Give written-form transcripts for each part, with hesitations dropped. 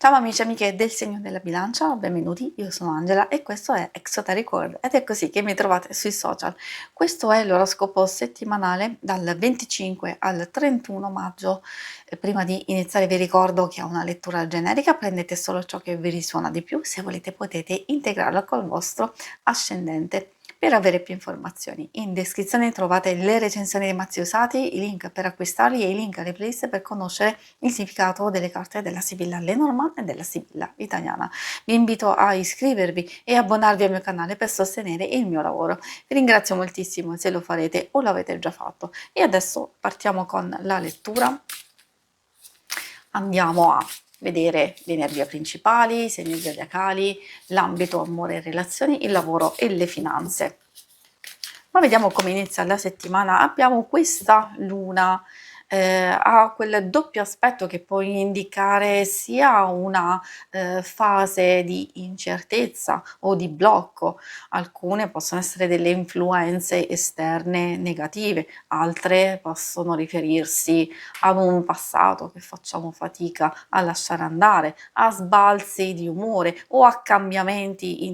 Ciao amici e amiche del segno della bilancia, benvenuti, io sono Angela e questo è Exoteric World ed è così che mi trovate sui social. Questo è l'oroscopo settimanale dal 25 al 31 maggio. Prima di iniziare vi ricordo che è una lettura generica, prendete solo ciò che vi risuona di più, se volete potete integrarla col vostro ascendente. Per avere più informazioni, in descrizione trovate le recensioni dei mazzi usati, i link per acquistarli e i link alle playlist per conoscere il significato delle carte della Sibilla Lenormand e della Sibilla italiana. Vi invito a iscrivervi e abbonarvi al mio canale per sostenere il mio lavoro. Vi ringrazio moltissimo se lo farete o l'avete già fatto. E adesso partiamo con la lettura. Andiamo a vedere le energie principali, i segni zodiacali, l'ambito amore e relazioni, il lavoro e le finanze. Ma vediamo come inizia la settimana. Abbiamo questa luna, ha quel doppio aspetto che può indicare sia una fase di incertezza o di blocco. Alcune possono essere delle influenze esterne negative, altre possono riferirsi ad un passato che facciamo fatica a lasciare andare, a sbalzi di umore o a cambiamenti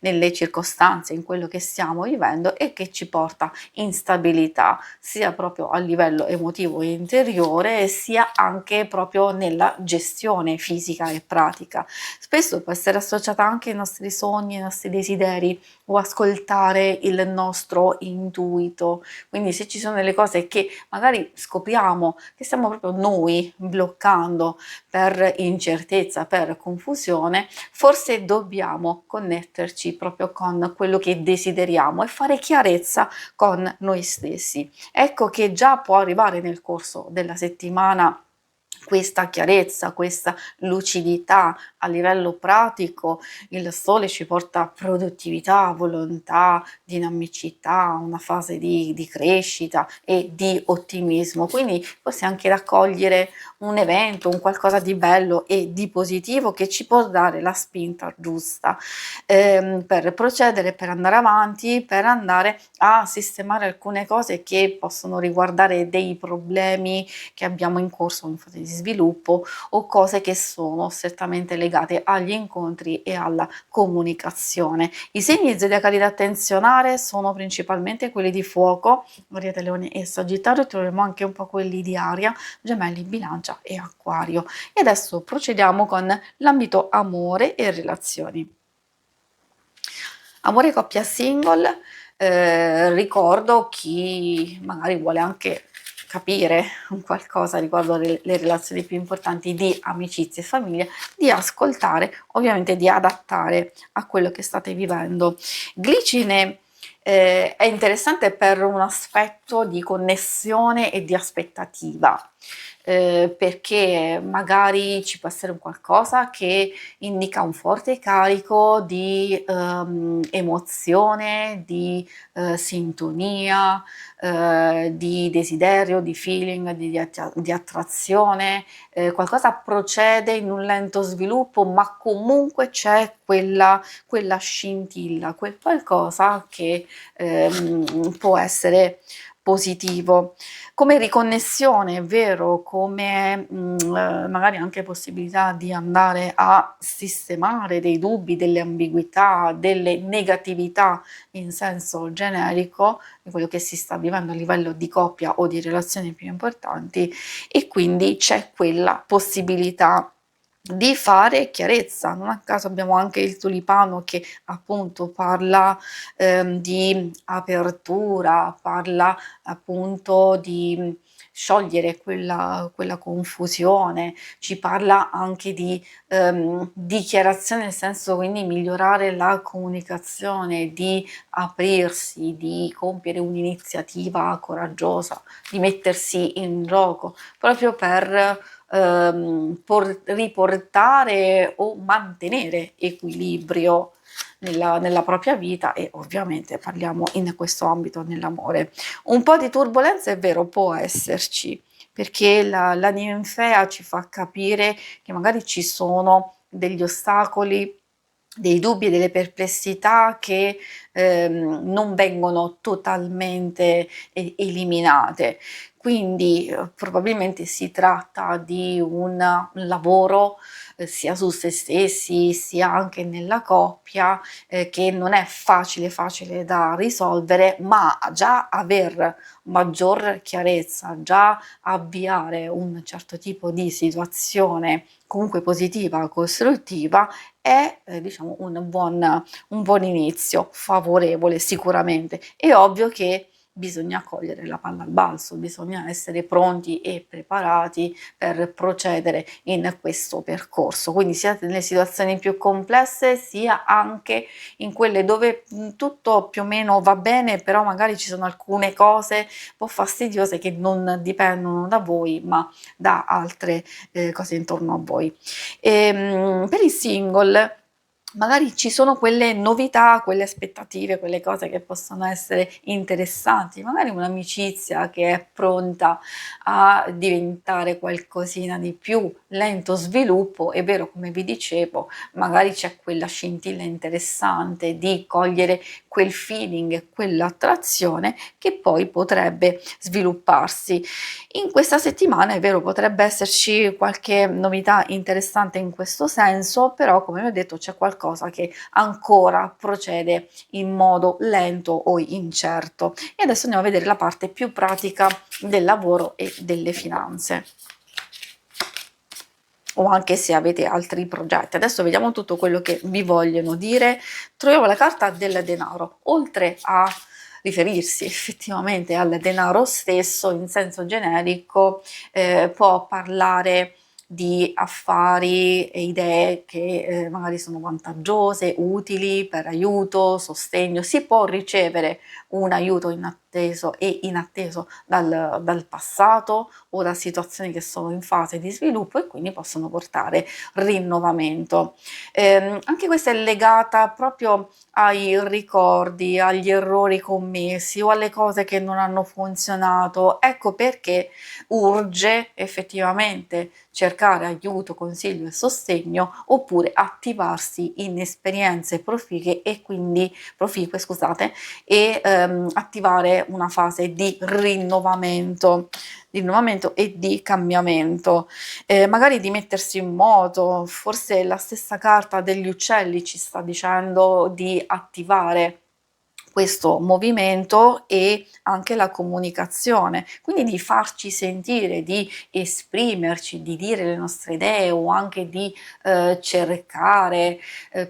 nelle circostanze, in quello che stiamo vivendo e che ci porta instabilità sia proprio a livello emotivo e interiore sia anche proprio nella gestione fisica e pratica. Spesso può essere associata anche ai nostri sogni, ai nostri desideri o ascoltare il nostro intuito. Quindi se ci sono delle cose che magari scopriamo che stiamo proprio noi bloccando per incertezza, per confusione, forse dobbiamo connetterci proprio con quello che desideriamo e fare chiarezza con noi stessi. Ecco che già può arrivare nel corso della settimana questa chiarezza, questa lucidità a livello pratico. Il sole ci porta produttività, volontà, dinamicità, una fase di crescita e di ottimismo, quindi possiamo anche raccogliere un evento, un qualcosa di bello e di positivo che ci può dare la spinta giusta per procedere, per andare avanti, per andare a sistemare alcune cose che possono riguardare dei problemi che abbiamo in corso in fase di sviluppo o cose che sono strettamente legate agli incontri e alla comunicazione. I segni zodiacali da attenzionare sono principalmente quelli di fuoco, Ariete, Leone e Sagittario, troviamo anche un po' quelli di aria, Gemelli, Bilancia e Acquario. E adesso procediamo con l'ambito amore e relazioni. Amore coppia single, ricordo chi magari vuole anche capire un qualcosa riguardo le relazioni più importanti di amicizia e famiglia, di ascoltare, ovviamente di adattare a quello che state vivendo. Glicine è interessante per un aspetto di connessione e di aspettativa. Perché magari ci può essere un qualcosa che indica un forte carico di emozione, di sintonia, di desiderio, di feeling, di attrazione, qualcosa procede in un lento sviluppo, ma comunque c'è quella scintilla, quel qualcosa che può essere positivo. Come riconnessione, è vero, come magari anche possibilità di andare a sistemare dei dubbi, delle ambiguità, delle negatività in senso generico di quello che si sta vivendo a livello di coppia o di relazioni più importanti, e quindi c'è quella possibilità di fare chiarezza. Non a caso abbiamo anche il tulipano che appunto parla di apertura, parla appunto di sciogliere quella confusione, ci parla anche di dichiarazione, nel senso quindi migliorare la comunicazione, di aprirsi, di compiere un'iniziativa coraggiosa, di mettersi in gioco, proprio per riportare o mantenere equilibrio nella propria vita, e ovviamente parliamo in questo ambito nell'amore. Un po' di turbolenza è vero, può esserci, perché la ninfea ci fa capire che magari ci sono degli ostacoli, dei dubbi e delle perplessità che non vengono totalmente eliminate. Quindi probabilmente si tratta di un lavoro sia su se stessi, sia anche nella coppia, che non è facile da risolvere, ma già aver maggior chiarezza, già avviare un certo tipo di situazione comunque positiva, costruttiva, è diciamo un buon inizio, favorevole sicuramente. È ovvio che bisogna cogliere la palla al balzo, bisogna essere pronti e preparati per procedere in questo percorso, quindi sia nelle situazioni più complesse sia anche in quelle dove tutto più o meno va bene, però magari ci sono alcune cose un po' fastidiose che non dipendono da voi ma da altre cose intorno a voi. Per il single magari ci sono quelle novità, quelle aspettative, quelle cose che possono essere interessanti, magari un'amicizia che è pronta a diventare qualcosina di più, lento sviluppo, è vero come vi dicevo, magari c'è quella scintilla interessante di cogliere quel feeling, quell'attrazione che poi potrebbe svilupparsi. In questa settimana è vero, potrebbe esserci qualche novità interessante in questo senso, però come vi ho detto c'è qualcosa che ancora procede in modo lento o incerto. E adesso andiamo a vedere la parte più pratica del lavoro e delle finanze, o anche se avete altri progetti. Adesso vediamo tutto quello che vi vogliono dire. Troviamo la carta del denaro, oltre a riferirsi effettivamente al denaro stesso in senso generico, può parlare di affari e idee che magari sono vantaggiose, utili per aiuto, sostegno. Si può ricevere un aiuto inatteso e inatteso dal passato o da situazioni che sono in fase di sviluppo e quindi possono portare rinnovamento. Anche questa è legata proprio ai ricordi, agli errori commessi o alle cose che non hanno funzionato. Ecco perché urge effettivamente cercare aiuto, consiglio e sostegno oppure attivarsi in esperienze proficue, scusate, e attivare una fase di rinnovamento e di cambiamento, magari di mettersi in moto. Forse la stessa carta degli uccelli ci sta dicendo di attivare questo movimento e anche la comunicazione, quindi di farci sentire, di esprimerci, di dire le nostre idee o anche di cercare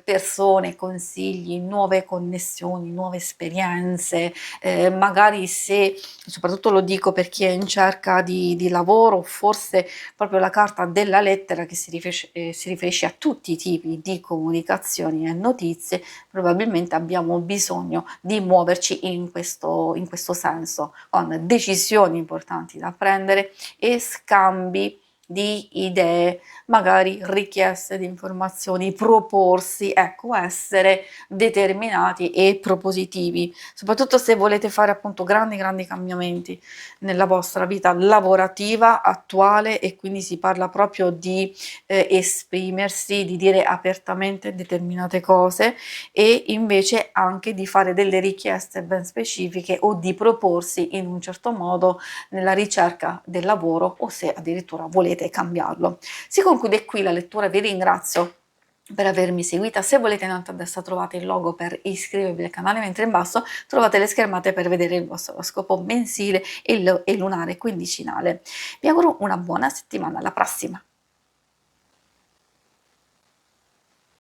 persone, consigli, nuove connessioni, nuove esperienze, magari se, soprattutto lo dico per chi è in cerca di lavoro, forse proprio la carta della lettera che si riferisce a tutti i tipi di comunicazioni e notizie, probabilmente abbiamo bisogno di muoverci in questo senso, con decisioni importanti da prendere e scambi di idee, magari richieste di informazioni, proporsi, ecco, essere determinati e propositivi, soprattutto se volete fare appunto grandi cambiamenti nella vostra vita lavorativa attuale, e quindi si parla proprio di esprimersi, di dire apertamente determinate cose e invece anche di fare delle richieste ben specifiche o di proporsi in un certo modo nella ricerca del lavoro o se addirittura volete cambiarlo. Si conclude qui la lettura, vi ringrazio per avermi seguita. Se volete in alto a destra trovate il logo per iscrivervi al canale, mentre in basso trovate le schermate per vedere il vostro oroscopo mensile e lunare quindicinale. Vi auguro una buona settimana, alla prossima!